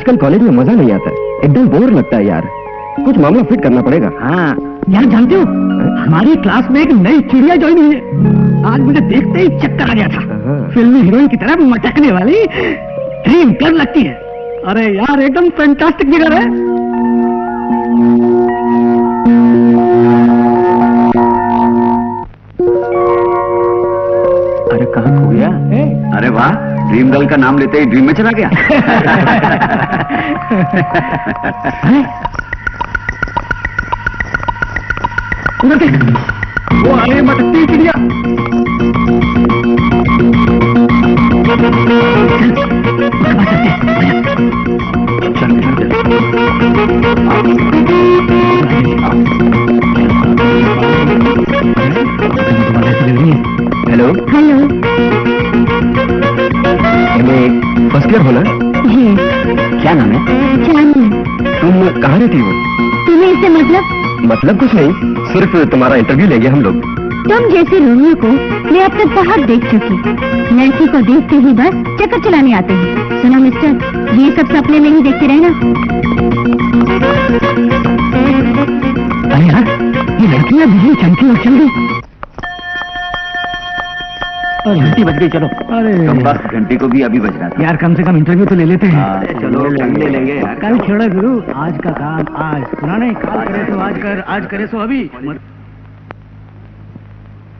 आजकल कॉलेज में मजा नहीं आता, एकदम बोर लगता है यार। कुछ मामला फिट करना पड़ेगा। हाँ यार, जानते हो हमारी क्लास में एक नई चिड़िया ज्वाइन हुई है। आज मुझे देखते ही चक्कर आ गया था। फिल्मी हीरोइन की तरह मटकने वाली ड्रीम गर्ल लगती है। अरे यार एकदम फैंटास्टिक फिगर है। अरे कहाँ खो गया? अरे वाह, ड्रीम गर्ल का नाम लेते ही ड्रीम में चला गया। वो आ रही मटकती चिड़िया। हेलो हेलो फर्स्ट ईयर हो ना? जी। क्या नाम है? चांदनी। तुम कहाँ रहती हो? तुम्हें इससे मतलब कुछ नहीं, सिर्फ तुम्हारा इंटरव्यू लेंगे हम लोग। तुम जैसे रोमियो को मैं अब तक बहुत देख चुकी। लड़की को देखते ही बस चक्कर चलाने आते हैं। सुनो मिस्टर, ये सब सपने में ही देखते रहना। अरे यार, ये लड़कियां बिजली चमकी और चल गई। घंटी बज गई, चलो। अरे कम बस घंटी को भी अभी बजना था। यार, कम से कम इंटरव्यू तो ले लेते हैं। चलो ले लेंगे यार। कल छोड़ा गुरु, आज का काम आज, सुना नहीं, कल करे तो आज कर, आज करे सो अभी।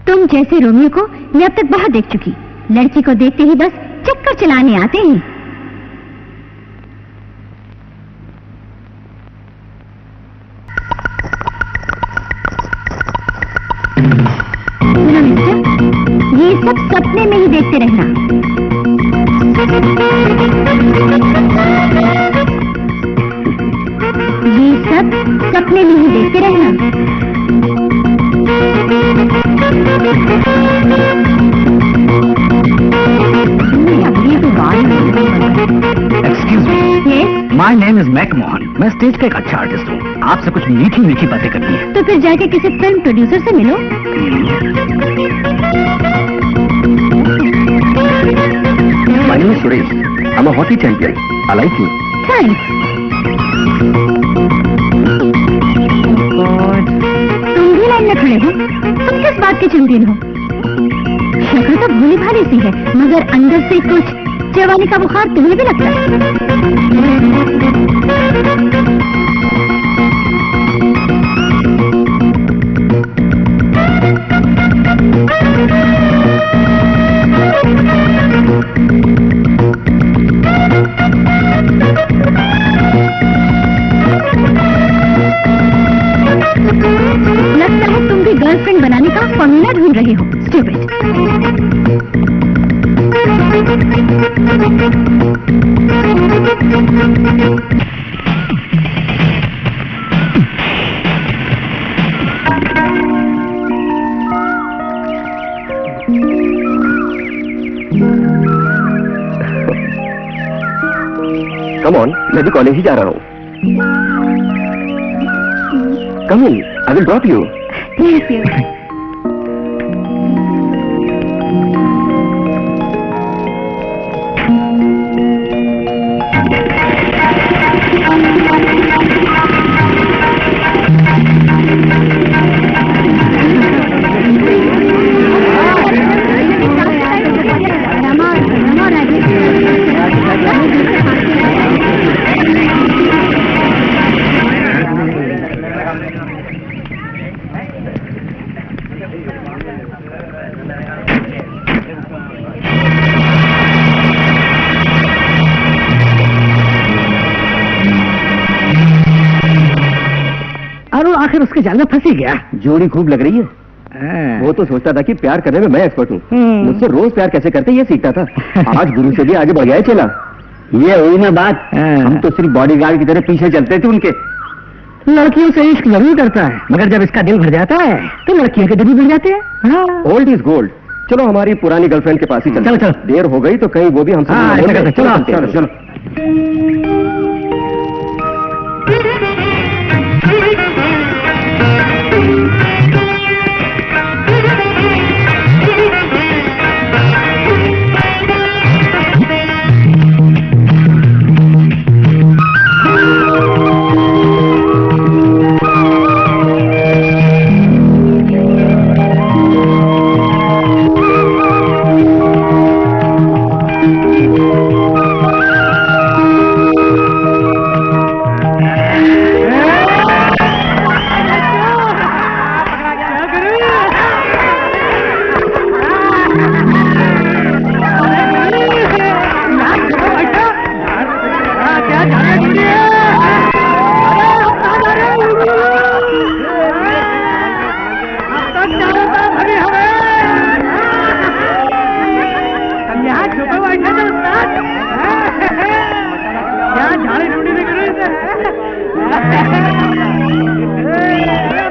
तुम जैसे रोमियो को मैं अब तक बहुत देख चुकी। लड़की को देखते ही बस चक्कर चलाने आते हैं। सुनो मिस्टर, ये सब सपने में ही देखते रहना। ये सब सपने में ही देखते रहना। Excuse me, Yes? My name is Mac Mohan. मैं स्टेज का एक अच्छा आर्टिस्ट हूँ। आपसे कुछ मीठी मीठी बातें करनी है। तो फिर जाके किसी फिल्म प्रोड्यूसर से मिलो। My name is Suresh, I am a hockey champion. I like you. Thanks. तुम भी लाइन में खड़े हो? तुम किस बात के चैंपियन हो? शक्ल तो भोली भाली सी है, मगर अंदर से कुछ जवानी का बुखार तुम्हें भी लगता है। लगता है तुम भी गर्लफ्रेंड बनाने का फॉर्मूला ढूंढ रहे हो। स्टूपिड। कम ऑन, मैं भी कॉलेज ही जा रहा हूँ। Come in, I will drop you. Thank you. आखिर उसके जाल में फंसी गया। जोड़ी खूब लग रही है। वो तो सोचता था कि प्यार करने में मैं एक्सपर्ट हूँ। मुझसे रोज प्यार कैसे करते ये सीखता था। आज गुरु से भी आगे बढ़ गया चला। ये हुई ना बात। हम तो सिर्फ बॉडीगार्ड की तरह पीछे चलते थे उनके। लड़कियों से इश्क जरूर करता है, मगर जब इसका दिल भर जाता है तो लड़कियों के दिल भी भर जाते हैं। Old is gold. चलो हमारी पुरानी गर्लफ्रेंड के पास ही चलो। चलो देर हो गई तो कहीं वो भी हमसे चलो चलो।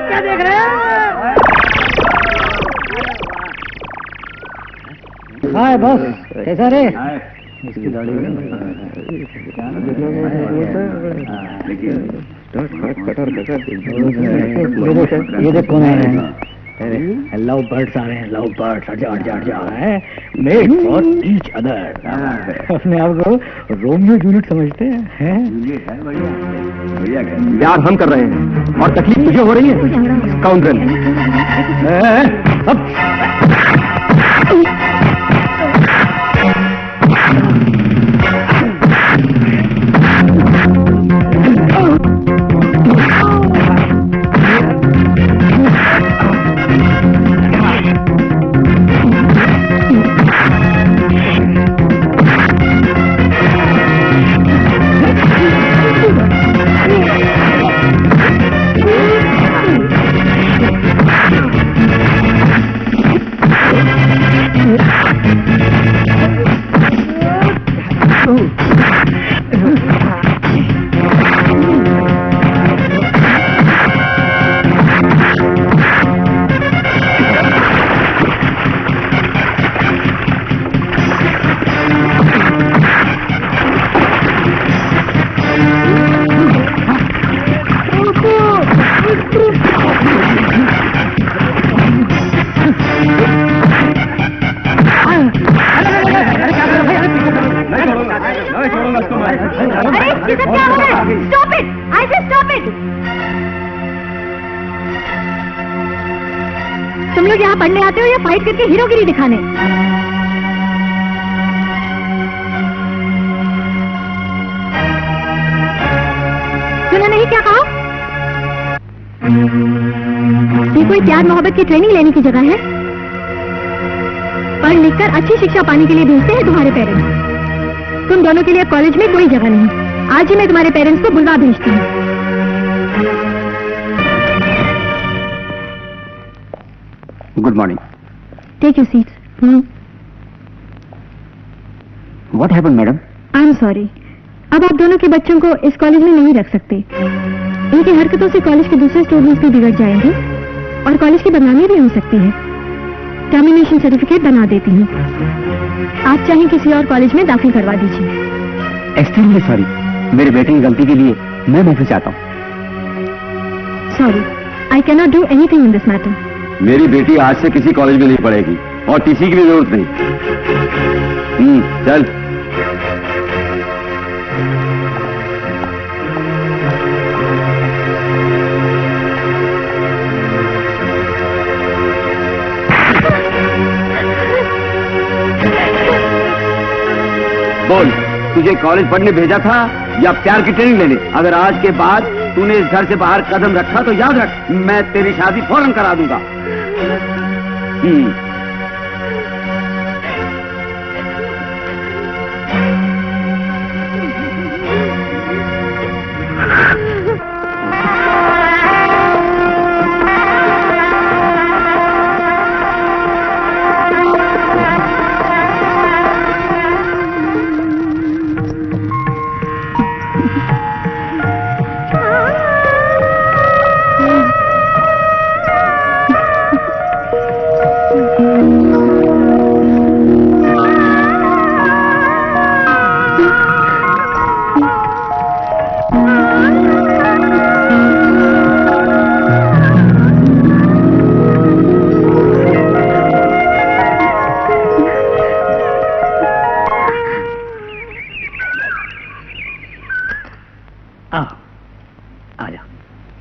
क्या देख रहे हैं? हाय बॉस, कैसा रे? इसकी दाढ़ी ये देख कौन आ रहे हैं? लव बर्ड्स आ रहे हैं, लव बर्ड्स हट जा रहे हैं, मेड फॉर ईच अदर। अपने आप को रोमियो जूलियट समझते हैं? प्यार हम कर रहे हैं और तकलीफ तुझे हो रही है, स्काउंड्रल। तुम लोग यहाँ पढ़ने आते हो या फाइट करके हीरोगिरी दिखाने? सुना नहीं क्या कहा? ये कोई प्यार मोहब्बत की ट्रेनिंग लेने की जगह है? पढ़ लिख कर अच्छी शिक्षा पाने के लिए भेजते हैं तुम्हारे पेरेंट्स। तुम दोनों के लिए कॉलेज में कोई जगह नहीं। आज ही मैं तुम्हारे पेरेंट्स को बुलवा भेजती हूँ। Good morning. Take your seats. What happened madam? I am sorry, अब आप दोनों के बच्चों को इस कॉलेज में नहीं रख सकते। इनकी हरकतों से कॉलेज के दूसरे स्टूडेंट्स भी बिगड़ जाएंगे और कॉलेज की बदनामी भी हो सकती है। टर्मिनेशन सर्टिफिकेट बना देती हूँ। आप चाहें किसी और कॉलेज में दाखिल करवा दीजिए। एक्सट्रीमली सॉरी, मेरे बेटे की गलती के लिए मैं माफी चाहता हूँ। Sorry, I can not do anything in this matter. मेरी बेटी आज से किसी कॉलेज में नहीं पढ़ेगी और टीसी की भी जरूरत नहीं। चल। बोल, तुझे कॉलेज पढ़ने भेजा था या प्यार की ट्रेनिंग लेने? अगर आज के बाद तूने इस घर से बाहर कदम रखा तो याद रख, मैं तेरी शादी फौरन करा दूंगा।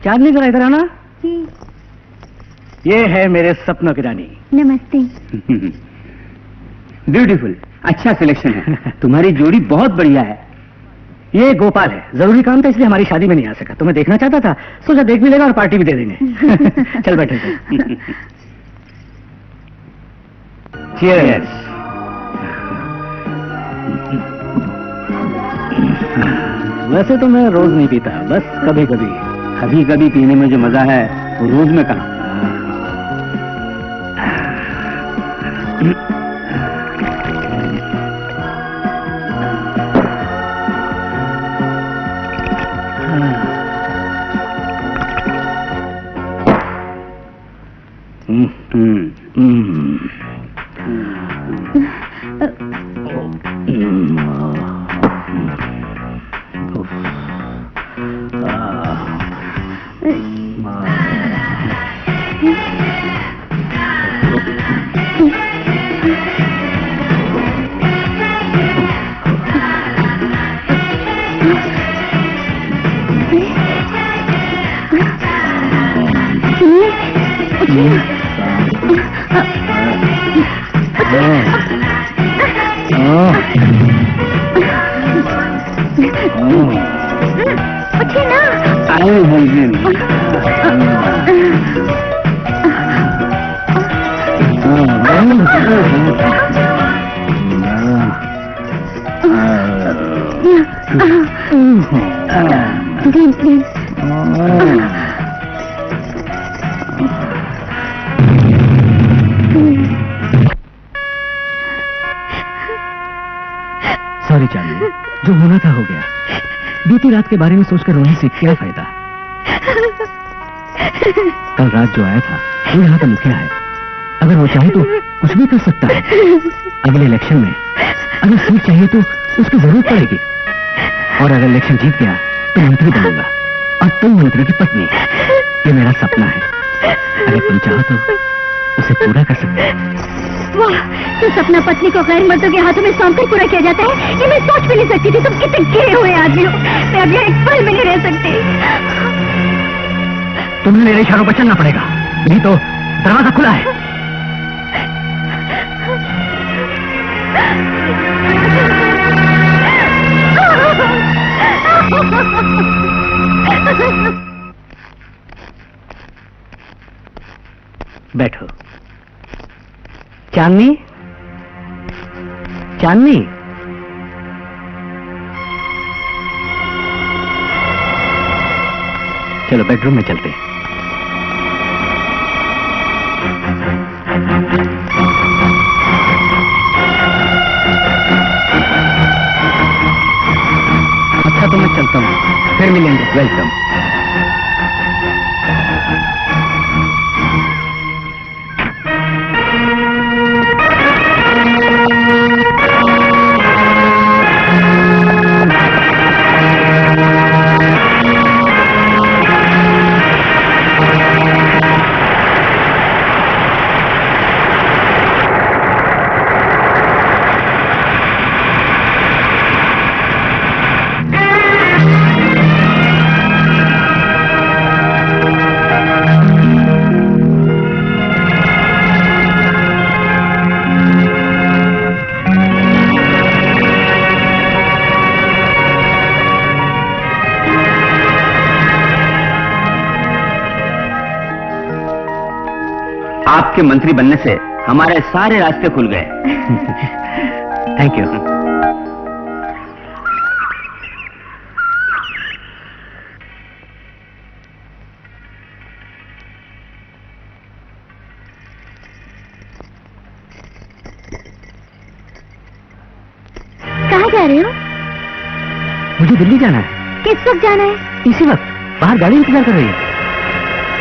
चांदनी जरा इधर आना। ये है मेरे सपनों की रानी। नमस्ते। ब्यूटीफुल, अच्छा सिलेक्शन है। तुम्हारी जोड़ी बहुत बढ़िया है। ये गोपाल है, जरूरी काम था इसलिए हमारी शादी में नहीं आ सका। तुम्हें देखना चाहता था, सोचा देख भी लेगा और पार्टी भी दे देंगे। चल बैठे। Cheers। वैसे तो मैं रोज नहीं पीता, बस कभी कभी। कभी कभी पीने में जो मजा है वो रोज में कहाँ। सॉरी चांदनी, जो होना था हो गया। बीती रात के बारे में सोचकर रोने से क्या फायदा। कल रात जो आया था वो यहाँ का मुखिया है। अगर वो चाहे तो कुछ भी कर सकता है। अगले इलेक्शन में अगर सीट चाहिए तो उसकी जरूरत पड़ेगी, और अगर इलेक्शन जीत गया तो मंत्री बनूंगा और तुम मंत्री की पत्नी। ये मेरा सपना है, अगर तुम चाहो तो उसे पूरा कर सकते हो। वाह, तो सपना पत्नी को गैर मर्दों के हाथों में सौंपकर पूरा किया जाता है, ये मैं सोच भी नहीं सकती थी। तुम कितने गिरे हुए आदमी हो, मैं अब यहाँ एक पल में नहीं रह सकती। तुम्हें मेरे इशारों पर चलना पड़ेगा, नहीं तो दरवाजा खुला है। बैठो। चांदनी, चांदनी, चलो बेडरूम में चलते हैं। अच्छा तो मैं चलता हूँ, फिर मिलेंगे। वेलकम। आपके मंत्री बनने से हमारे सारे रास्ते खुल गए। Thank you. कहाँ जा रहे हो? मुझे दिल्ली जाना है। किस वक्त जाना है? इसी वक्त बाहर गाड़ी इंतजार कर रही है।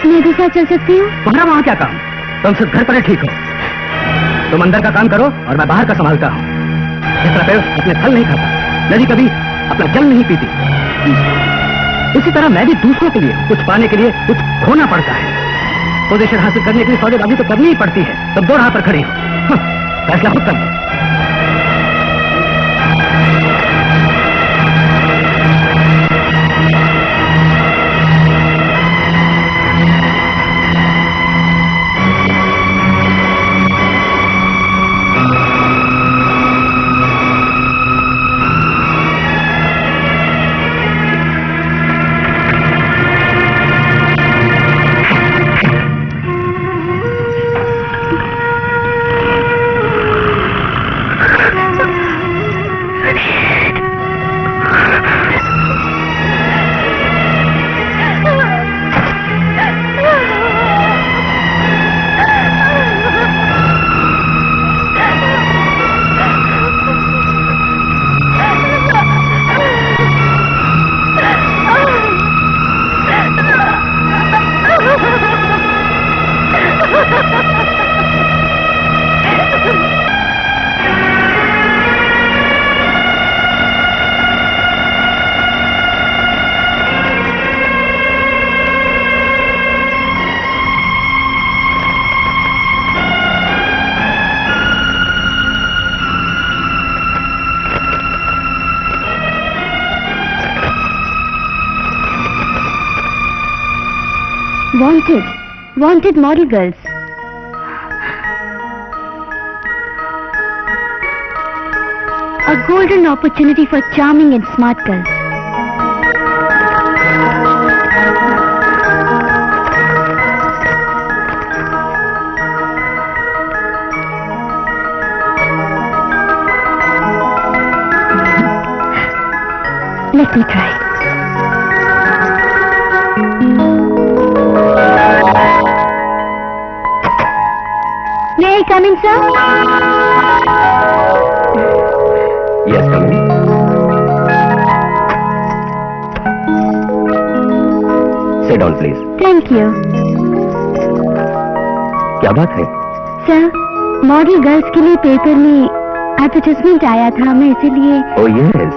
मैं भी साथ चल सकती हूँ? तुम्हारा वहाँ क्या काम? तुम सिर्फ घर पर ठीक हो। तुम अंदर का काम करो और मैं बाहर का संभालता हूँ। जिस तरह पेड़ अपने फल नहीं खाता, नदी कभी अपना जल नहीं पीती, उसी तरह मैं भी दूसरों के लिए कुछ पाने के लिए कुछ खोना पड़ता है। पोजीशन हासिल करने के लिए सौदेबाजी तो करनी ही पड़ती है। तुम दो राह पर खड़ी हो, फैसला खुद कर लो। wanted model girls. A golden opportunity for charming and smart girls. Let me try. May I come in, sir? Yes, come in. Sit down, please. Thank you. क्या बात है? सर, मॉडल गर्ल्स के लिए पेपर में advertisement आया था, मैं इसीलिए... Oh, yes.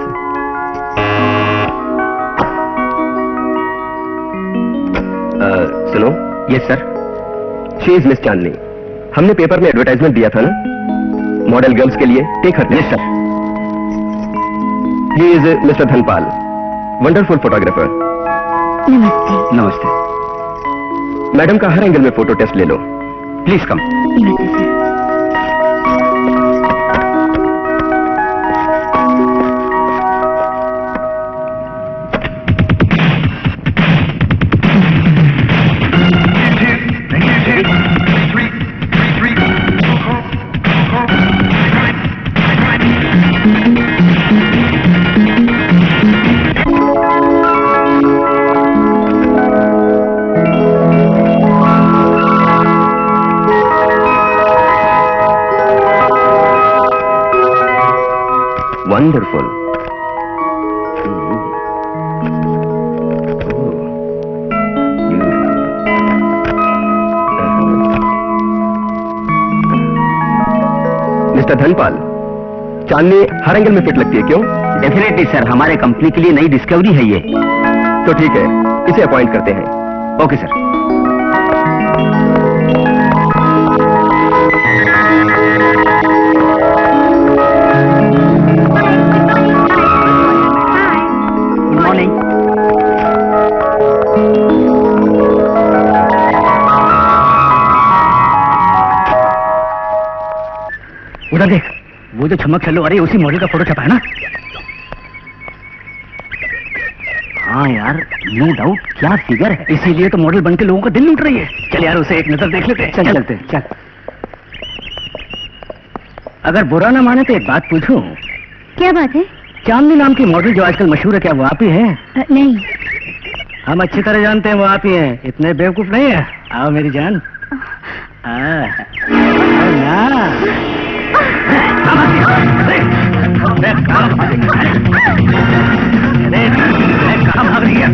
सुनो. Yes, sir. She is Miss चांदनी. हमने पेपर में एडवर्टाइजमेंट दिया था ना, मॉडल गर्ल्स के लिए. Take her. Yes, sir. He is Mr. Dhanpal, wonderful photographer. नमस्ते. नमस्ते. मैडम का हर एंगल में फोटो टेस्ट ले लो. Please come. नमस्ते sir. Wonderful. Mister Dhanpal, Chandni हर एंगल में फिट लगती है, क्यों? डेफिनेटली सर, हमारे कंपनी के लिए नई डिस्कवरी है ये. तो ठीक है, इसे अपॉइंट करते हैं. Okay sir. उधर देख, वो जो चमक चलो, अरे उसी मॉडल का फोटो छपा है ना? हाँ यार, नो डाउट, क्या फिगर है. इसीलिए तो मॉडल बनके लोगों का दिल लूट रही है. चल यार, उसे एक नजर देख लेते हैं. चल चलते हैं. चल. अगर बुरा ना माने तो एक बात पूछूं. क्या बात है? चांदनी नाम की मॉडल जो आजकल मशहूर है, क्या वो आप ही है? नहीं. हम अच्छी तरह जानते हैं वो आप ही हैं. इतने बेवकूफ नहीं है. आओ मेरी जान. कहाँ भाग रही है?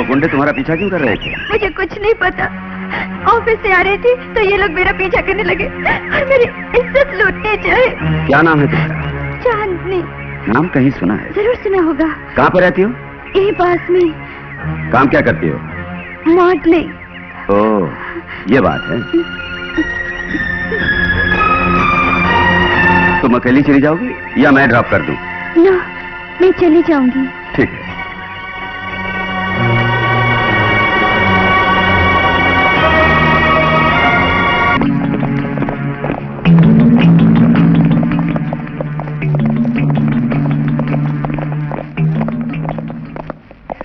गुंडे तुम्हारा पीछा क्यों कर रहे थे? मुझे कुछ नहीं पता. ऑफिस से आ रही थी तो ये लोग मेरा पीछा करने लगे और मेरी इज्जत लूटने चाहे. क्या नाम है तुम्हारा? चांदनी. नाम कहीं सुना है। जरूर सुना होगा। कहाँ पर रहती हो? यही पास में। काम क्या करती हो? मॉडलिंग। ओह, ये बात है। तुम अकेली चली जाओगी या मैं ड्रॉप कर दूं? ना, मैं चली जाऊंगी। ठीक है।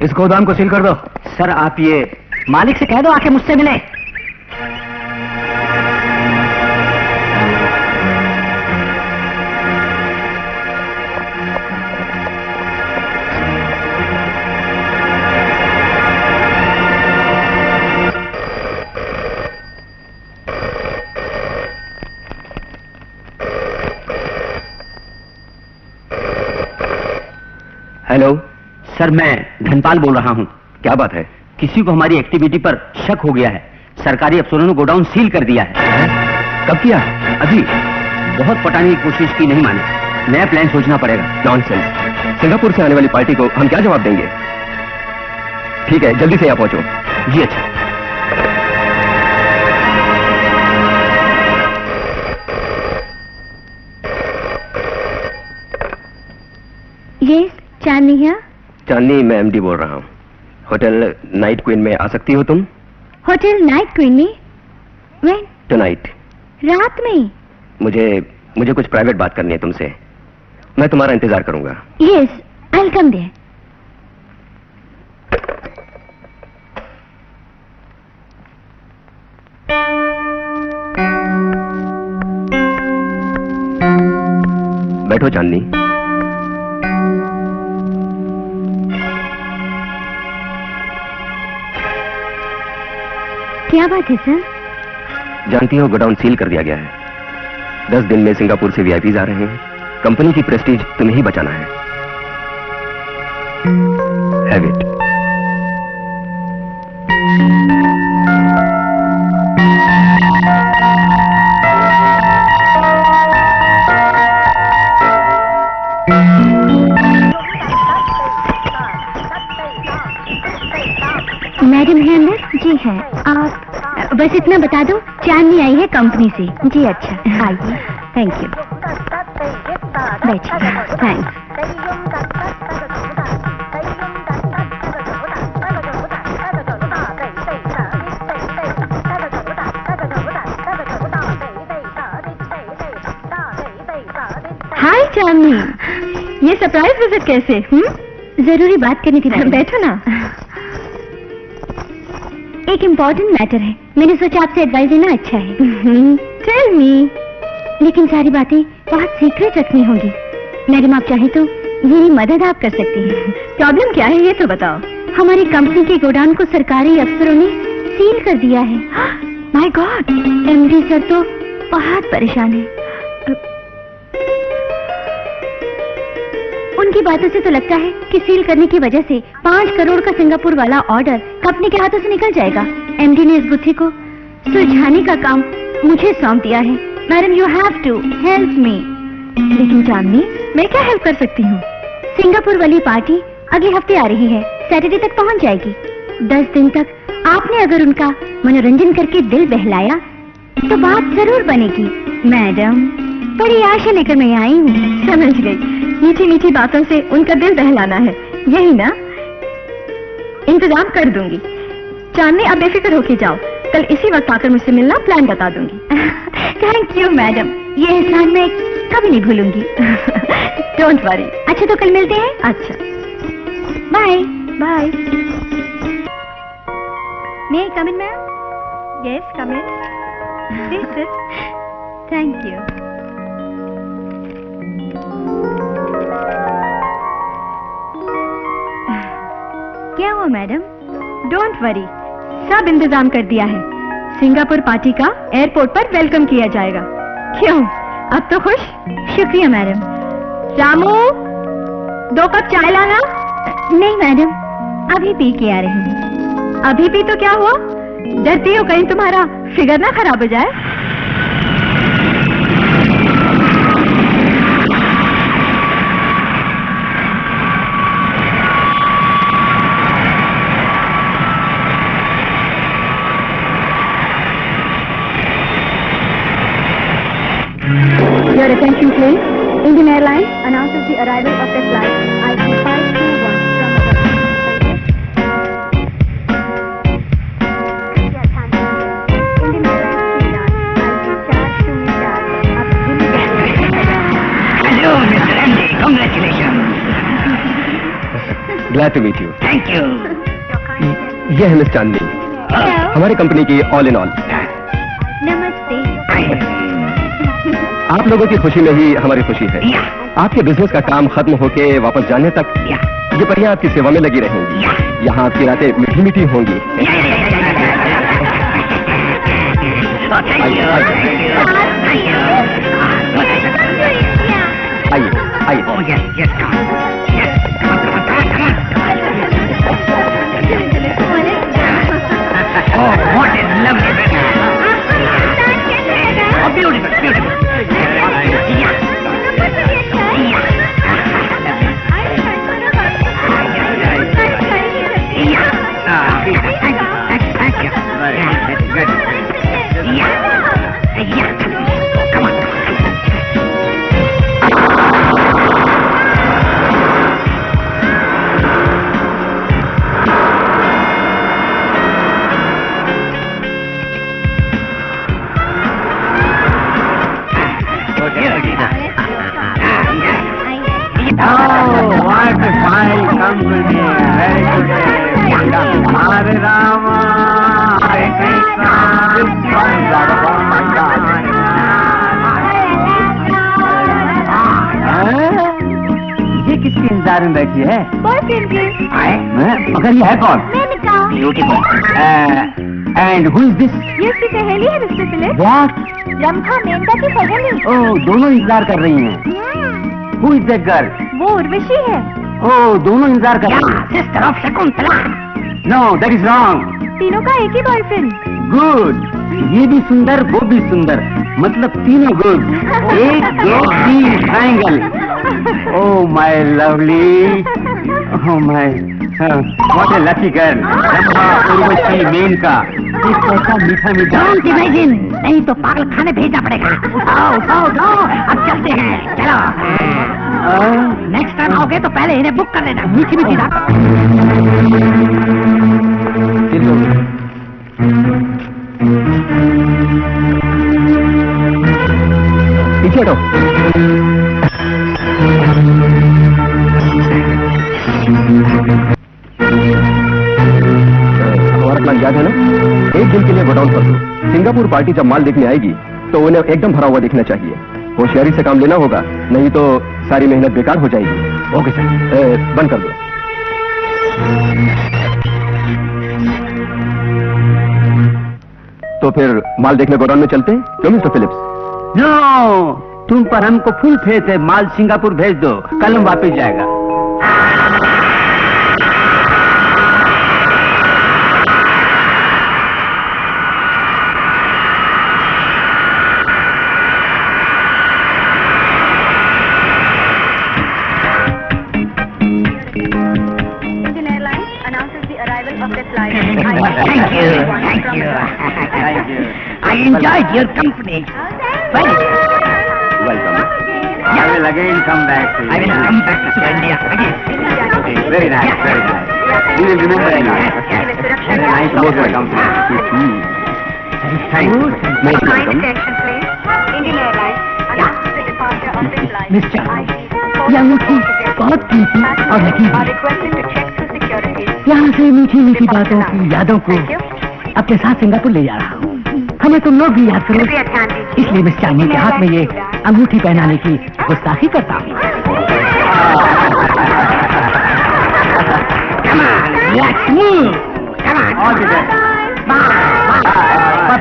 इस गोदाम को सील कर दो। सर आप ये मालिक से कह दो आके मुझसे मिले। हेलो सर मैं धनपाल बोल रहा हूँ। क्या बात है? किसी को हमारी एक्टिविटी पर शक हो गया है। सरकारी अफसरों ने गोडाउन सील कर दिया है। कब किया? अभी बहुत पटाने की कोशिश की, नहीं माने। नया प्लान सोचना पड़ेगा। नॉनसेंस। सिंगापुर से आने वाली पार्टी को हम क्या जवाब देंगे? ठीक है, जल्दी से यहाँ पहुंचो। जी अच्छा। ये चांदनी है। चांदनी, मैं एमडी बोल रहा हूँ। होटल नाइट क्वीन में आ सकती हो तुम? होटल नाइट क्वीन में? व्हेन? टुनाइट। रात में? मुझे कुछ प्राइवेट बात करनी है तुमसे। मैं तुम्हारा इंतजार करूंगा। Yes, I will come there. बैठो चांदनी। क्या बात है सर? जानती हो गोडाउन सील कर दिया गया है। 10 दिन में सिंगापुर से वीआईपीज आ रहे हैं। कंपनी की प्रेस्टीज तुम्हें ही बचाना है। Have it. मैडम है अंदर? जी है। आप बस इतना बता दो, चांदनी आई है कंपनी से। जी अच्छा, आइए। Thank you. बैठिए। थैंक्स। हाय चांदनी, ये सरप्राइज विजिट कैसे? जरूरी बात करनी थी। बैठो ना। एक इम्पोर्टेंट मैटर है, मैंने सोचा आपसे एडवाइस लेना अच्छा है। Tell me. लेकिन सारी बातें बहुत सीक्रेट रखनी होगी। मैडम आप चाहे तो मेरी मदद आप कर सकती हैं। प्रॉब्लम क्या है ये तो बताओ। हमारी कंपनी के गोडाउन को सरकारी अफसरों ने सील कर दिया है। माय गॉड, एमडी सर तो बहुत परेशान है। उनकी बातों से तो लगता है कि सील करने की वजह से 5 करोड़ का सिंगापुर वाला ऑर्डर कंपनी के हाथों से निकल जाएगा। एमडी ने इस बुद्धि को सुलझाने का काम मुझे सौंप दिया है। Madam you have to help me. लेकिन चांदनी, मैं क्या हेल्प कर सकती हूँ? सिंगापुर वाली पार्टी अगले हफ्ते आ रही है, सैटरडे तक पहुँच जाएगी। 10 दिन तक आपने अगर उनका मनोरंजन करके दिल बहलाया तो बात जरूर बनेगी। मैडम बड़ी आशा लेकर मैं आई हूँ। समझ गई, मीठी मीठी बातों से उनका दिल बहलाना है, यही ना? इंतजाम कर दूंगी। चांदनी आप बेफिक्र होके जाओ, कल इसी वक्त आकर मुझसे मिलना, प्लान बता दूंगी। थैंक यू मैडम, ये एहसान मैं कभी नहीं भूलूंगी। Don't worry. अच्छा तो कल मिलते हैं। अच्छा, bye bye. May I come in ma'am? Yes come in. Please sit. Thank you. क्या हुआ मैडम? डोंट वरी, सब इंतजाम कर दिया है। सिंगापुर पार्टी का एयरपोर्ट पर वेलकम किया जाएगा। क्यों, अब तो खुश? शुक्रिया मैडम। रामू, 2 कप चाय लाना। नहीं मैडम, अभी पी के आ रही हूँ। अभी पी तो क्या हुआ? डरती हो कहीं तुम्हारा फिगर ना खराब हो जाए। announces the arrival of the flight IT 521 from Hello, Mr. Andy. Congratulations. Glad to meet you. Thank you. ये है मिस चांदनी, हमारी कंपनी की ऑल इन ऑल। नमस्ते। आप लोगों की खुशी में ही हमारी खुशी है। आपके बिजनेस का काम खत्म होके वापस जाने तक ये परियां आपकी सेवा में लगी रहेंगी। यहाँ आपकी रातें मीठी मीठी होंगी। आइए आइए। Oh, yes, yes, come on. Yes, come on. Oh, what a lovely weather. Oh, beautiful, beautiful. Thank you. That's good. Come on. Oh, what a fine company. Very good. Hare Rama, Hare Krishna. Oh my God. ये किसके इंतजार में बैठी है? Boyfriend की। मगर ये है कौन? Maneka. Beautiful. And who is this? ये उसकी सहेली है mister Philip. What? Rambha Menaka की सहेली। Oh, दोनों इंतजार कर रही हैं। Who is that girl? वो उर्वशी है। Oh, दोनों इंतजार कर रही हैं। Sister of Shakuntala. No, that is wrong. तीनों का एक ही बॉयफ्रेंड। गुड, ये भी सुंदर वो भी सुंदर, मतलब तीनों गुड। एक दो तीन triangle. Oh my lovely, oh my what a lucky girl. Rambha, Urvashi, Menaka, इस ऐसा मीठा मीठा। Don't imagine. नहीं तो पागल खाने भेजना पड़ेगा। उठाओ, अब चलते हैं। चलो। नेक्स्ट टाइम आओगे तो पहले इन्हें बुक कर लेना। मीठी मीठी रात। पीछे हटो। हमारा प्लान याद है ना? एक दिन के लिए गोडाउन कर दो। सिंगापुर पार्टी जब माल देखने आएगी तो उन्हें एकदम भरा हुआ दिखना चाहिए। होशियारी से काम लेना होगा, नहीं तो सारी मेहनत बेकार हो जाएगी। ओके सर, बंद कर दो। तो फिर माल देखने गोडाउन में चलते हैं, क्यों मिस्टर फिलिप्स? नो, तुम पर हमको फुल फेथ है। माल सिंगापुर भेज दो, कल हम वापस जाएगा। Thank you. I enjoyed your company. Very good. Welcome. I will again come back to you. I will come back to India again. Okay, very nice, very nice. We will remember you. Very nice work for company. Thank you. Most welcome। Mr. ये अंगूठी बहुत कीमती और lucky है। यहाँ से मीठी मीठी बातों की यादों को अपने साथ सिंगापुर ले जा रहा हूँ। हमें तुम लोग भी याद करो, इसलिए मिस चांदनी के हाथ में ये अंगूठी पहनाने की गुस्ताखी करता हूँ।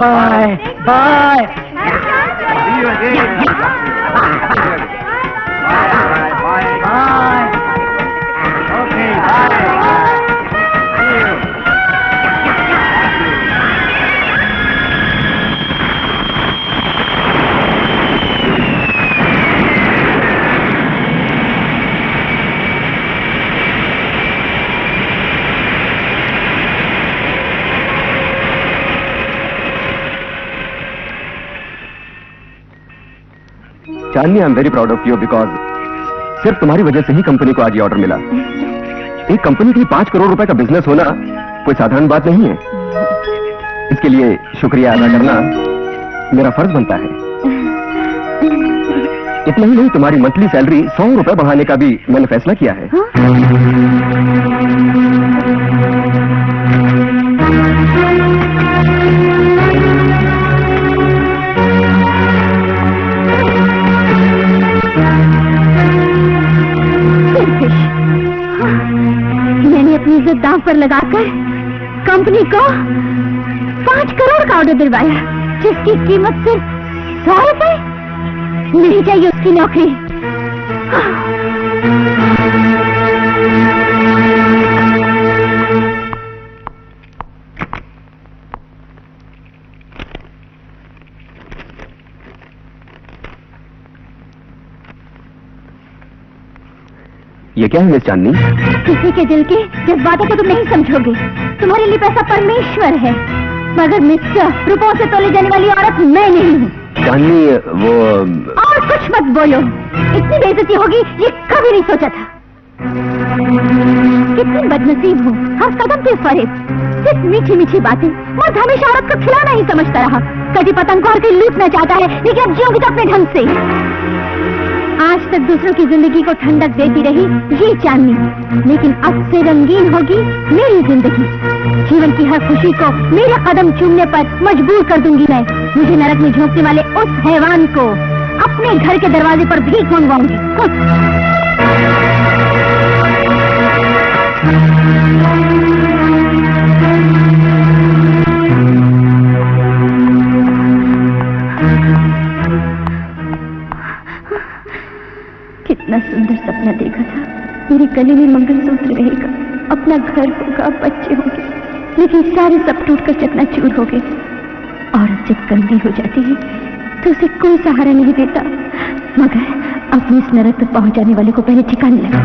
Bye bye. Chandni, I'm very proud of you because सिर्फ तुम्हारी वजह से ही कंपनी को आज ये ऑर्डर मिला। एक कंपनी के लिए 5 करोड़ रुपए का बिजनेस होना कोई साधारण बात नहीं है। इसके लिए शुक्रिया अदा करना मेरा फर्ज बनता है। इतना ही नहीं, तुम्हारी मंथली सैलरी 100 रुपए बढ़ाने का भी मैंने फैसला किया है। मैंने अपनी इज्जत दांव पर लगाकर कंपनी को 5 करोड़ का ऑर्डर दिलवाया, जिसकी कीमत सिर्फ 100 रुपए। नहीं चाहिए उसकी नौकरी। ये क्या है मिस चांदनी? किसी के दिल के जज्बातों को तुम नहीं समझोगे। तुम्हारे लिए पैसा परमेश्वर है, मगर मिस्टर रुपयों से तोले जाने वाली औरत मैं नहीं हूँ। चांदनी, वो और कुछ मत बोलो, इतनी बेइज्जती होगी ये कभी नहीं सोचा था। कितनी बदनसीब हूँ, हर कदम पे फरेब, सिर्फ मीठी मीठी बातें। मर्द हमेशा औरत को खिलाना ही समझता रहा। कभी पतंग को हर कोई लूटना चाहता है, लेकिन अब जियोगी तो अपने ढंग से। आज तक दूसरों की जिंदगी को ठंडक देती रही ये चांदनी, लेकिन अब से रंगीन होगी मेरी जिंदगी। जीवन की हर खुशी को मेरे कदम चूमने पर मजबूर कर दूंगी मैं। मुझे नरक में झोंकने वाले उस हैवान को अपने घर के दरवाजे पर भीख मंगवाऊंगी। कितना सुंदर सपना देखा था, मेरे गले में मंगलसूत्र रहेगा, अपना घर होगा, बच्चे होंगे, लेकिन सारे सब टूटकर चकनाचूर हो गए। औरत जब गंदी हो जाती है तो उसे कोई सहारा नहीं देता, मगर अपने इस नरक तक पहुंच जाने वाले को पहले ठिकाने लगा।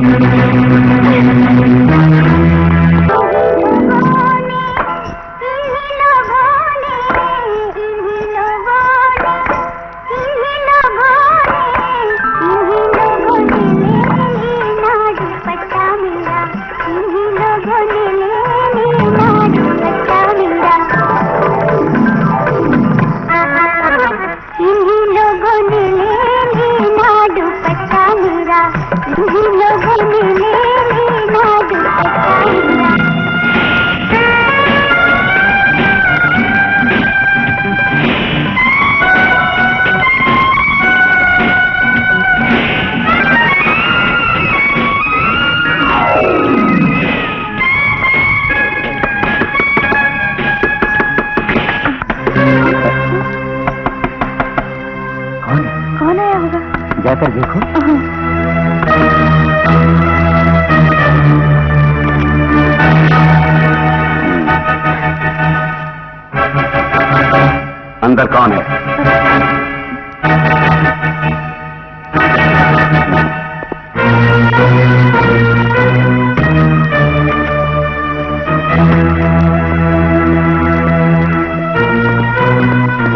कौन आया होगा? जाकर देखो। अंदर कौन है?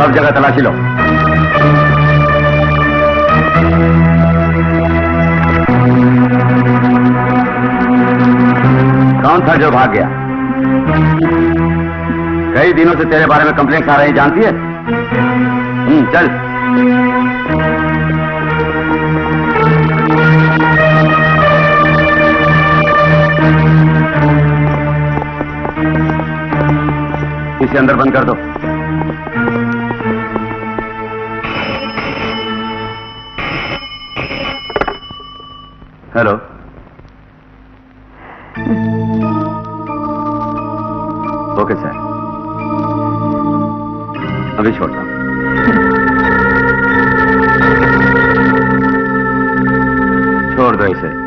सब जगह तलाशी लो। कौन था जो भाग गया? कई दिनों से तेरे बारे में कंप्लेंट आ रही, जानती है? चल। इसे अंदर बंद कर दो। हेलो, ओके सर, अभी छोड़ता हूं। छोड़ दो इसे।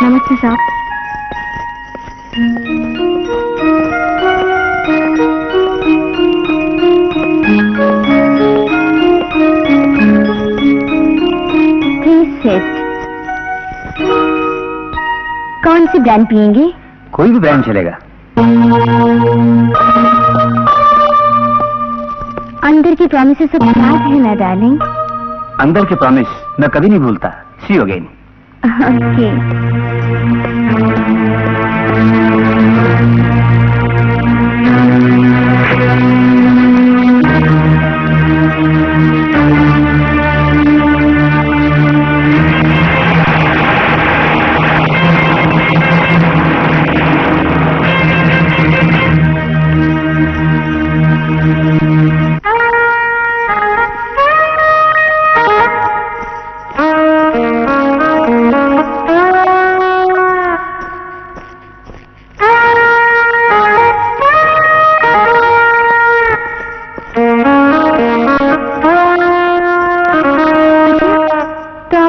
नमस्ते साहब। Please sit. कौन सी ब्रांड पियेंगे? कोई भी ब्रांड चलेगा। अंदर की प्रॉमिसेस सब याद है ना डार्लिंग? अंदर के प्रॉमिस मैं कभी नहीं भूलता। सी यू अगेन। ओके।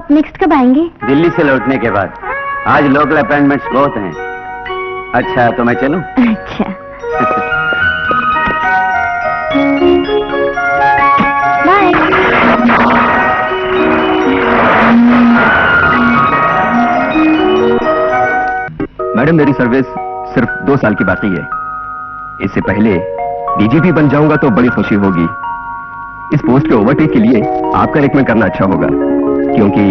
नेक्स्ट कब आएंगे? दिल्ली से लौटने के बाद। आज लोकल अपॉइंटमेंट्स बहुत हैं। अच्छा तो मैं चलूं? अच्छा। बाय। मैडम मेरी सर्विस सिर्फ 2 साल की बाकी है। इससे पहले डीजीपी बन जाऊंगा तो बड़ी खुशी होगी। इस पोस्ट के ओवरटेक के लिए आपका रिकमेंड करना अच्छा होगा, क्योंकि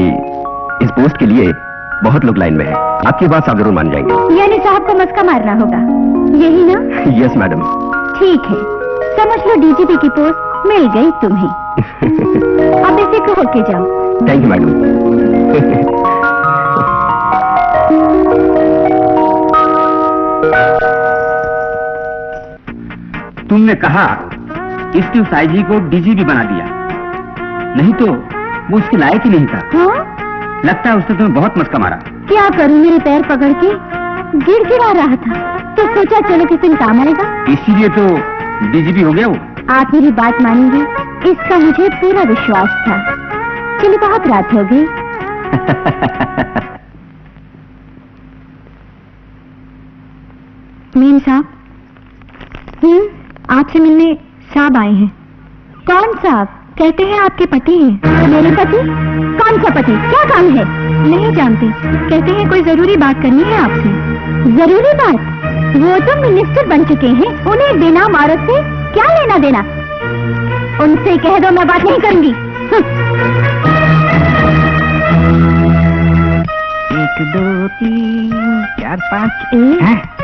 इस पोस्ट के लिए बहुत लोग लाइन में हैं। आपकी बात आप जरूर मान जाएंगे। यानी साहब को मस्का मारना होगा, यही ना? Yes madam. ठीक है, समझ लो डीजीपी की पोस्ट मिल गई तुम्हें। अब इसे को होके जाओ। Thank you madam. तुमने कहा स्टीव साइजी को डीजीपी बना दिया, नहीं तो वो उसके लायक ही नहीं था। हाँ? लगता है उसने तुम्हें बहुत मस्का मारा। क्या करूं, मेरे पैर पकड़ के गिड़गिड़ा रहा था, तो सोचा चलो किसी दिन काम आएगा, इसीलिए तो डीजीपी हो गया वो। आप मेरी बात मानेंगे, इसका मुझे पूरा विश्वास था। चलिए बहुत रात हो गई। मीन साहब। आपसे मिलने साहब आए हैं। कौन साहब? कहते हैं आपके पति हैं। मेरे पति? कौन सा पति? क्या काम है? नहीं जानती, कहते हैं कोई जरूरी बात करनी है आपसे। जरूरी बात? वो तो मिनिस्टर बन चुके हैं, उन्हें बेनाम औरत से क्या लेना देना? उनसे कह दो मैं बात नहीं करूंगी। 1 2 3 4 5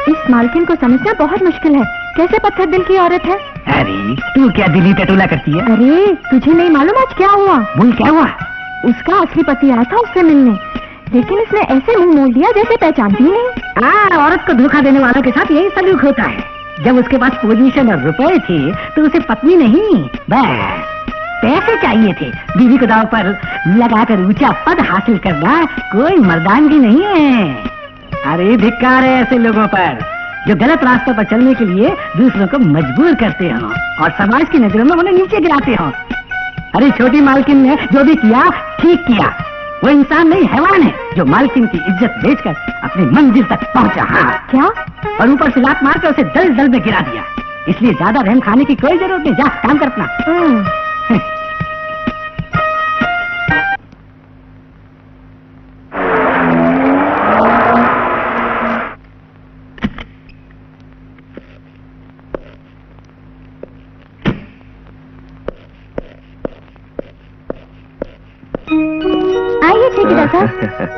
इस मालकिन को समझना बहुत मुश्किल है। कैसे पत्थर दिल की औरत है? अरे तू क्या दिल्ली टटोला करती है? अरे तुझे नहीं मालूम आज क्या हुआ? बोल क्या हुआ? उसका असली पति आया था उससे मिलने, लेकिन इसने ऐसे मुंह मोड़ लिया जैसे पहचानती ही नहीं। हाँ, औरत को धोखा देने वालों के साथ यही सलूक होता है। जब उसके पास पोजीशन और रुपए थे तो उसे पत्नी नहीं, बस पैसे चाहिए थे। बीवी को दाव पर लगाकर ऊंचा पद हासिल करना कोई मर्दानगी नहीं है। अरे धिक्कार है ऐसे लोगों पर जो गलत रास्तों पर चलने के लिए दूसरों को मजबूर करते हो और समाज की नजरों में उन्हें नीचे गिराते हो। अरे छोटी मालकिन ने जो भी किया ठीक किया। वो इंसान नहीं, हैवान है जो मालकिन की इज्जत बेचकर अपनी मंजिल तक पहुंचा। हाँ क्या? और ऊपर से लात मार कर उसे दल दल में गिरा दिया। इसलिए ज्यादा रहम खाने की कोई जरूरत नहीं, जा काम कर अपना।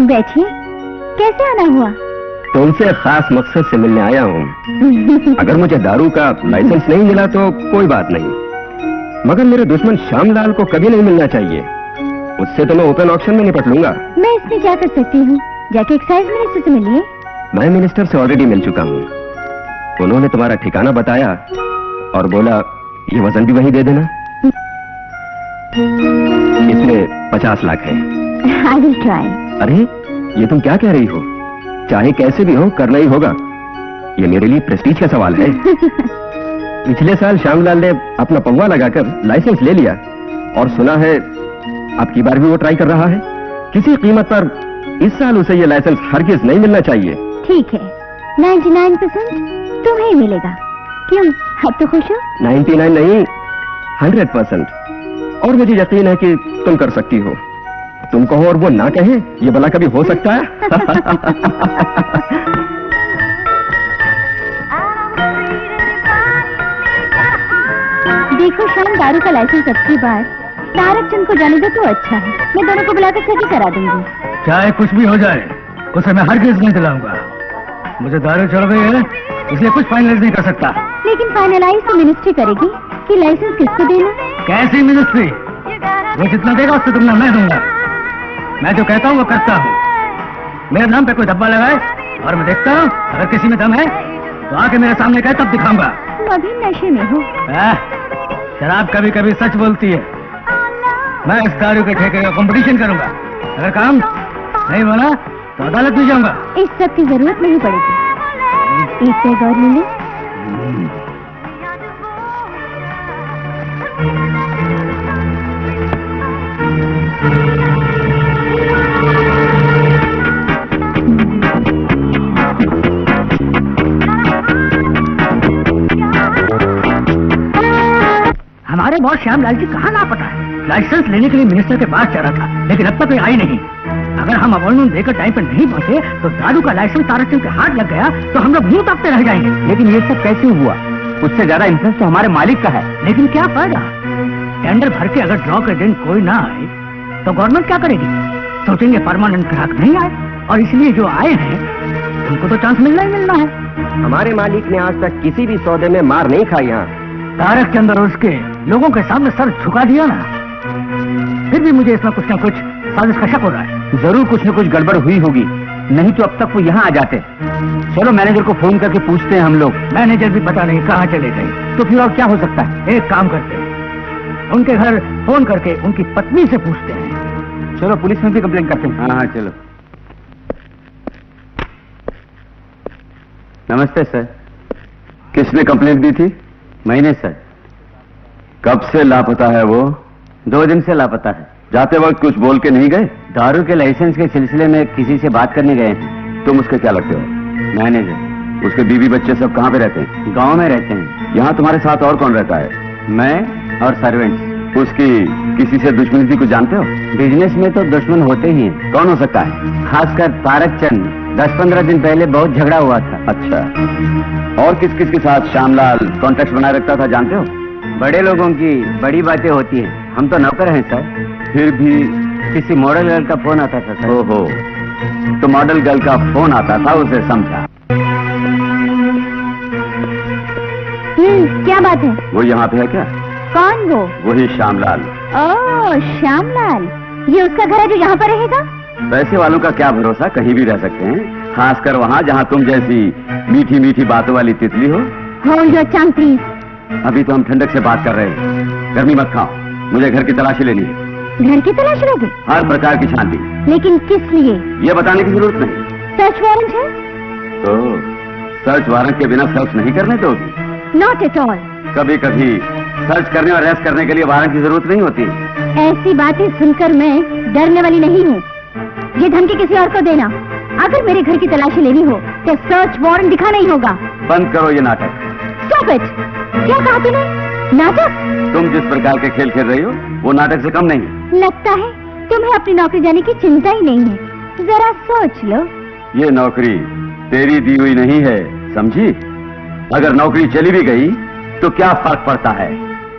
बैठिए। कैसे आना हुआ? तुमसे खास मकसद से मिलने आया हूँ। अगर मुझे दारू का लाइसेंस नहीं मिला तो कोई बात नहीं, मगर मेरे दुश्मन श्यामलाल को कभी नहीं मिलना चाहिए। उससे तो मैं ओपन ऑक्शन में निपट लूंगा। मैं इसमें क्या कर सकती हूँ? जाके एक्साइज मिनिस्टर से मिलिए। मैं मिनिस्टर से ऑलरेडी मिल चुका हूँ। उन्होंने तुम्हारा ठिकाना बताया और बोला ये वजन भी वही दे देना। इसमें 50 लाख है। I will try. अरे ये तुम क्या कह रही हो? चाहे कैसे भी हो करना ही होगा। ये मेरे लिए प्रेस्टीज का सवाल है। पिछले साल श्यामलाल ने अपना पौवा लगाकर लाइसेंस ले लिया और सुना है अब की बार भी वो ट्राई कर रहा है। किसी कीमत पर इस साल उसे ये लाइसेंस हरगिज नहीं मिलना चाहिए। ठीक है, 99% तुम्हें मिलेगा। क्यों, अब तो खुश हो? 99 नहीं, 100%। और मुझे यकीन है कि तुम कर सकती हो। तुम कहो और वो ना कहे, ये भला कभी हो सकता है? देखो शाम, दारू का लाइसेंस अब की बार तारक चंद को जाने दो तो अच्छा है। मैं दोनों को बुलाकर सही करा दूंगी। चाहे कुछ भी हो जाए, उसे मैं हरगिज नहीं दिलाऊंगा। मुझे दारू चढ़ गई है, इसलिए कुछ फाइनलाइज नहीं कर सकता। लेकिन फाइनलाइज तो मिनिस्ट्री करेगी कि लाइसेंस किसको देना। कैसी मिनिस्ट्री? वो जितना देगा उससे तुमने मैं दूंगा। मैं जो कहता हूँ वो करता हूँ। मेरे नाम पे कोई धब्बा लगाए और मैं देखता हूँ, अगर किसी में दम है तो आके मेरे सामने कहे, तब दिखाऊंगा। तुम अभी नशे में हो। शराब कभी कभी सच बोलती है। मैं इस दारू के ठेके का कंपटीशन करूंगा। अगर काम नहीं बना तो अदालत में जाऊंगा। इस सब की जरूरत नहीं पड़ेगी। एक पैग और ले लो। हमारे बॉस श्यामलाल जी कहाँ लापता है? लाइसेंस लेने के लिए मिनिस्टर के पास चला था, लेकिन अब तक कोई आई नहीं। अगर हम अपॉइंटमेंट देकर टाइम पर नहीं पहुंचे तो दारू का लाइसेंस तारक के हाथ लग गया तो हम लोग मुंह ताकते रह जाएंगे। लेकिन ये सब कैसे हुआ? उससे ज्यादा इंटरेस्ट तो हमारे मालिक का है। लेकिन क्या फायदा? टेंडर भर के अगर ड्रॉ के दिन कोई ना आए तो गवर्नमेंट क्या करेगी? सोचेंगे परमानेंट ग्राहक नहीं आए, और इसलिए जो आए हैं उनको तो चांस मिलना ही मिलना है। हमारे मालिक ने आज तक किसी भी सौदे में मार नहीं खाई। यहाँ तारक चंद और उसके लोगों के सामने सर झुका दिया ना। फिर भी मुझे इसमें कुछ ना कुछ साजिश का शक हो रहा है। जरूर कुछ न कुछ गड़बड़ हुई होगी, नहीं तो अब तक वो यहाँ आ जाते। चलो मैनेजर को फोन करके पूछते हैं हम लोग। मैनेजर भी पता नहीं कहाँ चले गए। तो फिर और क्या हो सकता है? एक काम करते हैं, उनके घर फोन करके उनकी पत्नी से पूछते हैं। चलो पुलिस में भी कंप्लेंट करते हैं। हाँ चलो। नमस्ते सर। किसने कंप्लेंट दी थी? मैंने सर। कब से लापता है वो? 2 दिन से लापता है। जाते वक्त कुछ बोल के नहीं गए? दारू के लाइसेंस के सिलसिले में किसी से बात करने गए हैं। तुम उसके क्या लगते हो? मैनेजर। उसके बीवी बच्चे सब कहाँ पे रहते हैं? गांव में रहते हैं। यहाँ तुम्हारे साथ और कौन रहता है? मैं और सर्वेंट्स। उसकी किसी से दुश्मनी थी, कुछ जानते हो? बिजनेस में तो दुश्मन होते ही हैं। कौन हो सकता है? खासकर तारक चंद। 10-15 दिन पहले बहुत झगड़ा हुआ था। अच्छा, और किस किस के साथ श्यामलाल कॉन्टेक्ट बनाए रखता था, जानते हो? बड़े लोगों की बड़ी बातें होती हैं, हम तो नौकर हैं सर। फिर भी किसी मॉडल गर्ल का फोन आता था सर। ओहो, तो मॉडल गर्ल का फोन आता था, उसे समझा। क्या बात है? वो यहाँ पे है क्या? कौन वो? वही श्यामलाल। ओह श्यामलाल, ये उसका घर है जो यहाँ पर रहेगा? पैसे वालों का क्या भरोसा, कहीं भी रह सकते हैं, खासकर वहाँ जहाँ तुम जैसी मीठी मीठी बातों वाली तितली हो। Hold your tongue please. अभी तो हम ठंडक से बात कर रहे हैं। गर्मी मत खाओ, मुझे घर की तलाशी लेनी है। घर की तलाश लोगे? हर प्रकार की छानबीन। लेकिन किस लिए? ये बताने की जरूरत नहीं। सर्च वारंट है? तो सर्च वारंट के बिना सर्च नहीं करने दोगी? Not at all. कभी कभी सर्च करने और अरेस्ट करने के लिए वारंट की जरूरत नहीं होती। ऐसी बातें सुनकर मैं डरने वाली नहीं हूँ। ये धमकी किसी और को देना। अगर मेरे घर की तलाशी लेनी हो तो सर्च वारंट दिखाना ही होगा। बंद करो ये नाटक। Stop it! क्या कहा तूने? नाटक? तुम जिस प्रकार के खेल खेल रही हो वो नाटक से कम नहीं। लगता है तुम्हें अपनी नौकरी जाने की चिंता ही नहीं है। जरा सोच लो। ये नौकरी तेरी दी हुई नहीं है, समझी? अगर नौकरी चली भी गई तो क्या फर्क पड़ता है?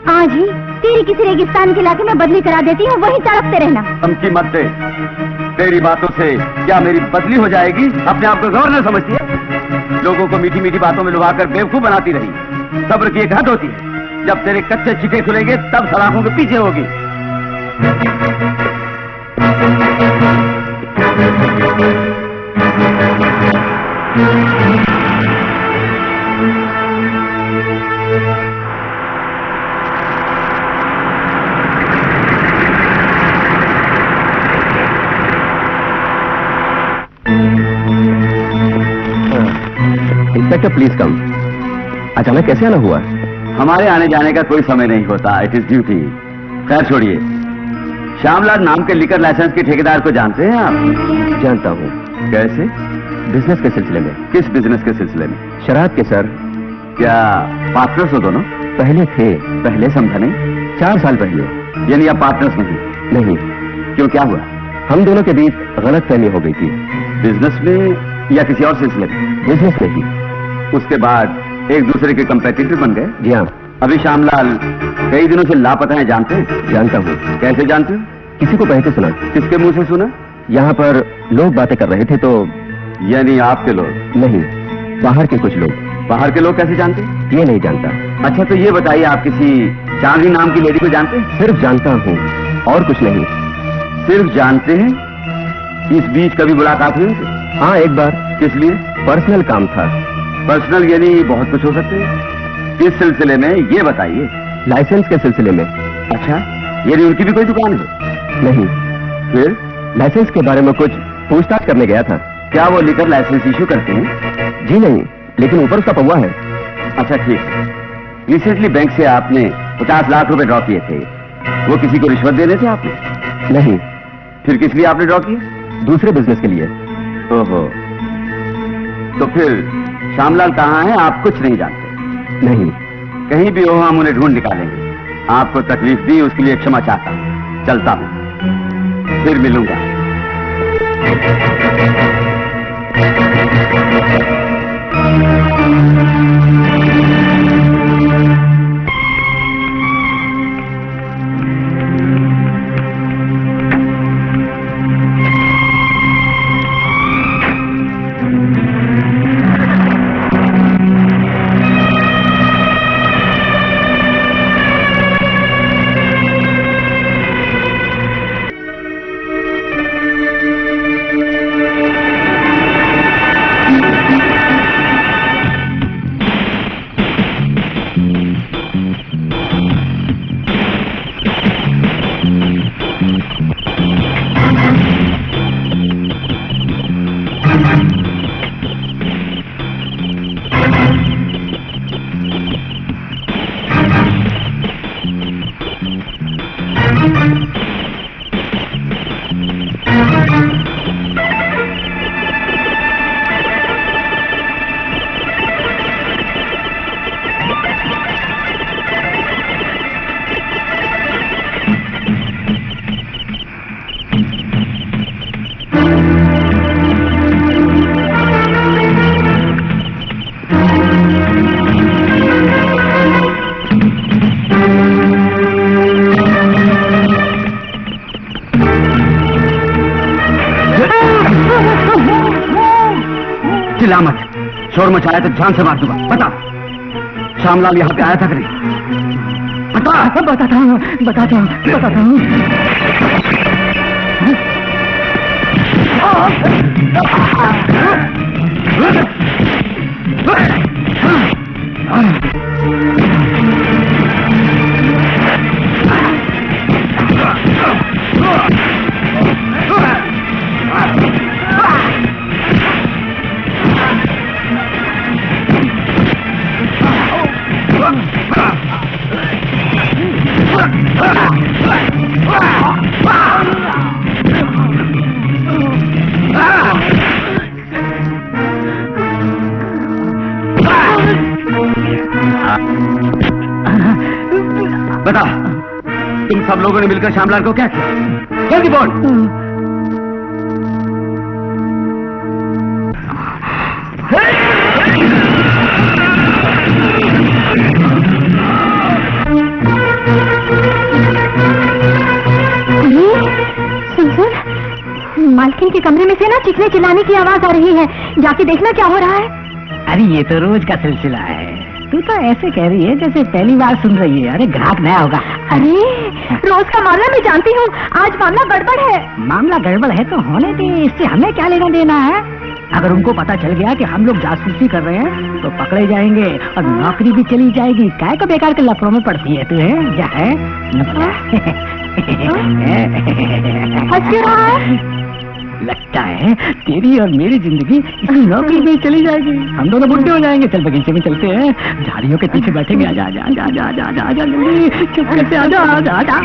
आज ही तेरी किसी रेगिस्तान के इलाके में बदली करा देती हूँ, वहीं तड़पते रहना। धमकी मत दे। तेरी बातों से क्या मेरी बदली हो जाएगी? अपने आप को गवर्नर समझती है? लोगों को मीठी मीठी बातों में लुभाकर बेवकूफ बनाती रही। सब्र की एक हद होती है। जब तेरे कच्चे छिके खुलेंगे तब सलाखों के पीछे होगी। Inspector please come. अचानक कैसे आना हुआ? हमारे आने जाने का कोई समय नहीं होता, इट इज ड्यूटी। खैर छोड़िए, श्यामलाल नाम के लिकर लाइसेंस के ठेकेदार को जानते हैं आप? जानता हूँ। कैसे? बिजनेस के सिलसिले में। किस बिजनेस के सिलसिले में? शराब के सर। क्या पार्टनर्स हो दोनों? पहले थे। पहले समझा नहीं। 4 साल पहले। यानी आप पार्टनर्स नहीं? नहीं। क्यों, क्या हुआ? हम दोनों के बीच गलतफहमी हो गई थी। बिजनेस में या किसी और सिलसिले में? बिजनेस में ही। उसके बाद एक दूसरे के कंपेटिटर बन गए? जी हाँ। अभी श्यामलाल कई दिनों से लापता है, जानते हैं? जानता हूँ। कैसे जानते हो? किसी को कहते सुना। किसके मुंह से सुना? यहाँ पर लोग बातें कर रहे थे तो। यानी आपके लोग? नहीं, बाहर के कुछ लोग। बाहर के लोग कैसे जानते? ये नहीं जानता। अच्छा, तो ये बताइए, आप किसी चांदनी नाम की लेडी को जानते हैं? सिर्फ जानता हूँ और कुछ नहीं। सिर्फ जानते हैं? इस बीच कभी मुलाकात हुई उनसे? हाँ, एक बार। किस लिए? पर्सनल काम था। पर्सनल यानी बहुत कुछ हो सकते हैं। किस सिलसिले में ये बताइए? लाइसेंस के सिलसिले में। अच्छा, यानी उनकी भी कोई दुकान है? नहीं। फिर? लाइसेंस के बारे में कुछ पूछताछ करने गया था। क्या वो लिकर लाइसेंस इश्यू करते हैं? जी नहीं, लेकिन ऊपर उसका पौवा है। अच्छा, ठीक है। रिसेंटली बैंक से आपने 50 लाख रुपए ड्रॉ किए थे, वो किसी को रिश्वत देने थे आपने? नहीं। फिर किस लिए आपने ड्रॉ किए? दूसरे बिजनेस के लिए। ओहो, तो फिर श्यामलाल कहाँ है, आप कुछ नहीं जानते? नहीं। कहीं भी हो, हम उन्हें ढूंढ निकालेंगे। आपको तकलीफ दी उसके लिए क्षमा चाहता हूँ। चलता हूँ, फिर मिलूंगा। चिल्ला मत, शोर मचाया तो जान से मार दूंगा। बता, श्यामलाल यहाँ पे आया था कि नहीं? बताता हूँ। बता, तुम सब लोगों ने मिलकर श्यामलाल को क्या किया? जल्दी बोल। मालकिन के कमरे में से ना चीखने चिल्लाने की आवाज आ रही है, जाके देखना क्या हो रहा है। अरे ये तो रोज का सिलसिला है। तू तो ऐसे कह रही है जैसे पहली बार सुन रही है। अरे ग्राहक नया होगा। अरे रोज का मामला मैं जानती हूँ, आज मामला गड़बड़ है। मामला गड़बड़ है तो होने दे, इससे हमें क्या लेना देना है। अगर उनको पता चल गया कि हम लोग जासूसी कर रहे हैं तो पकड़े जाएंगे और नौकरी भी चली जाएगी। काय को बेकार के लफड़ों में पड़ती है तू, है क्या है? हंस क्यों रहा है? लगता है तेरी और मेरी जिंदगी इसी नौकरी में चली जाएगी। हम दोनों बुढ़े हो जाएंगे। चल बगीचे में चलते हैं, झाड़ियों के पीछे बैठेंगे। आजा आजा आजा आजा आजा आजा आजा जल्दी, चुपके से आजा आजा आजा।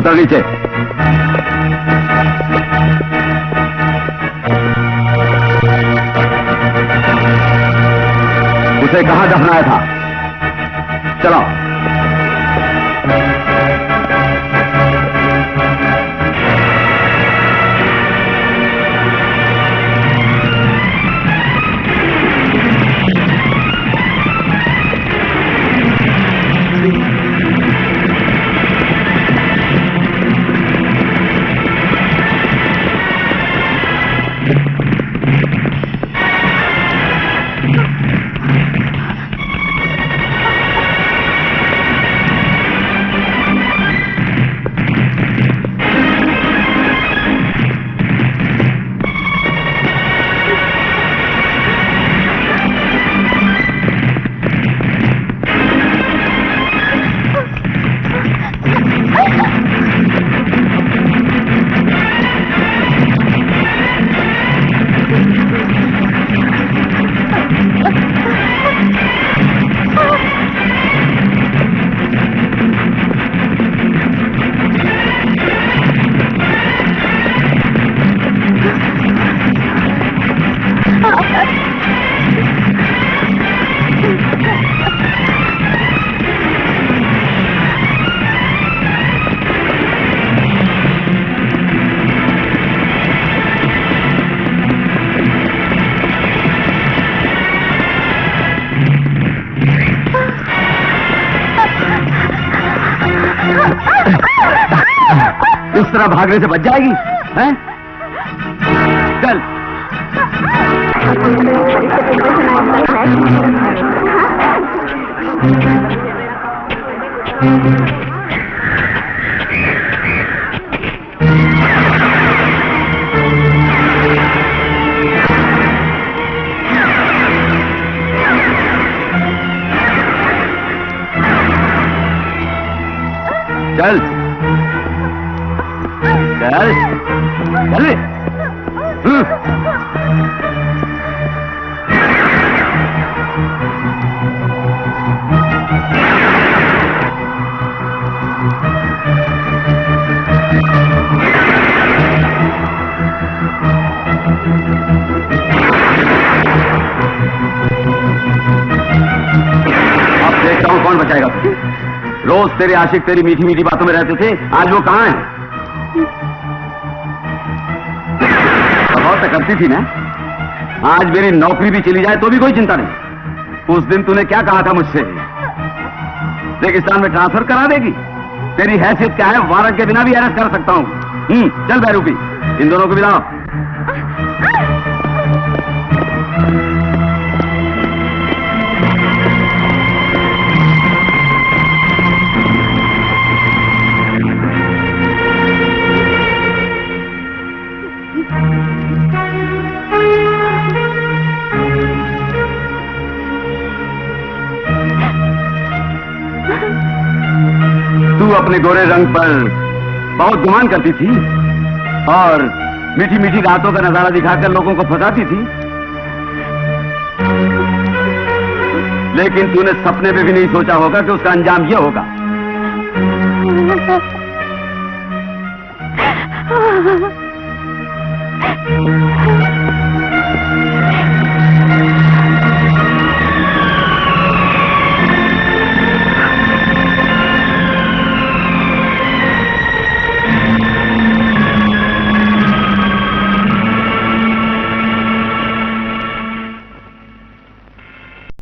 उतर नीचे। उसे कहां दफनाया था? चलो। इस तरह भागने से बच जाएगी, हैं? चल। चल चल चल। अब देखता हूं कौन बचाएगा तुझे। रोज तेरे आशिक तेरी मीठी मीठी बातों में रहते थे, आज वो कहां है? बहुत करती थी ना, आज मेरी नौकरी भी चली जाए तो भी कोई चिंता नहीं। उस दिन तूने क्या कहा था मुझसे? रेगिस्तान में ट्रांसफर करा देगी? तेरी हैसियत क्या है? वारंट के बिना भी अरेस्ट कर सकता हूं। चल बहरूपी, इन दोनों को मिलाओ। तू अपने गोरे रंग पर बहुत गुमान करती थी और मीठी मीठी रातों का नजारा दिखाकर लोगों को फंसाती थी, लेकिन तूने सपने में भी नहीं सोचा होगा कि उसका अंजाम यह होगा।